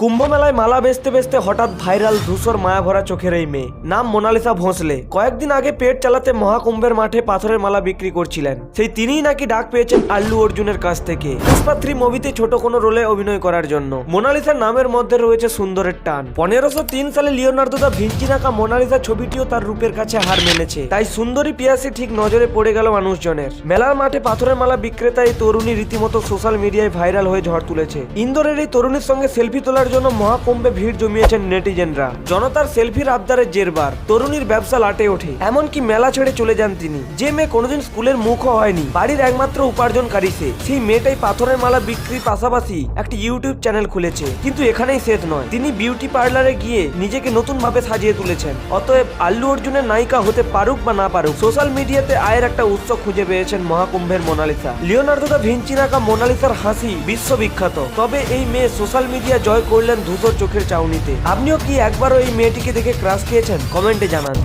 কুম্ভ মেলায় মালা বেচতে বেচতে হঠাৎ ভাইরাল ধূসর মায়া ভরা চোখের এই মেয়ে, নাম মোনালিসা ভোঁসলে। কয়েকদিন আগে পেট চালাতে মহাকুম্ভের মাঠে পাথরের মালা বিক্রি করছিলেন। সেই তিনিই নাকি ডাক পেয়েছেন আল্লু অর্জুনের কাছ থেকে পুষ্পা 3 মুভিতে ছোট কোনো রোলে অভিনয় করার জন্য। মোনালিসার নামের মধ্যে রয়েছে সুন্দরের টান। 1503 সালে লিওনার্দো দা ভিঞ্চি আঁকা মোনালিসা ছবিটিও তার রূপের কাছে হার মেনেছে। তাই সুন্দরী পিয়াসি ঠিক নজরে পড়ে গেল মানুষজনের। মেলার মাঠে পাথরের মালা বিক্রেতা এই তরুণী রীতিমতো সোশ্যাল মিডিয়ায় ভাইরাল হয়ে ঝড় তুলেছে। ইন্দোরের এই তরুণীর সঙ্গে সেলফি তোলার জন্য মহাকুম্ভে ভিড় জমিয়েছেন নেটিজেনরা। জনতার সেলফির আবদারে জেরবার তরুণীর ব্যবসা লাটে ওঠে। এমনকি মেলা ছেড়ে চলে যান তিনি। যে মেয়ে কোনোদিন স্কুলের মুখও হয়নি, বাড়ির একমাত্র উপার্জনকারী সে, সেই মেয়েটাই পাথরের মালা বিক্রির পাশাপাশি একটি ইউটিউব চ্যানেল খুলেছে। কিন্তু এখানেই শেষ নয়, তিনি বিউটি পার্লারে গিয়ে নিজেকে নতুন ভাবে সাজিয়ে তুলেছেন। অতএব আল্লু অর্জুনের নায়িকা হতে পারুক বা না পারুক, সোশ্যাল মিডিয়াতে আয়ের একটা উৎস খুঁজে পেয়েছেন মহাকুম্ভের মোনালিসা। লিওনার্দো দা ভিঞ্চি আঁকা মোনালিসার হাসি বিশ্ববিখ্যাত। তবে এই মেয়ে সোশ্যাল মিডিয়া জয় করলেন ধূসর চোখের চাউনিতে। আপনিও কি একবারও এই মেয়েটিকে দেখে ক্রাশ খেয়েছেন? কমেন্টে জানান।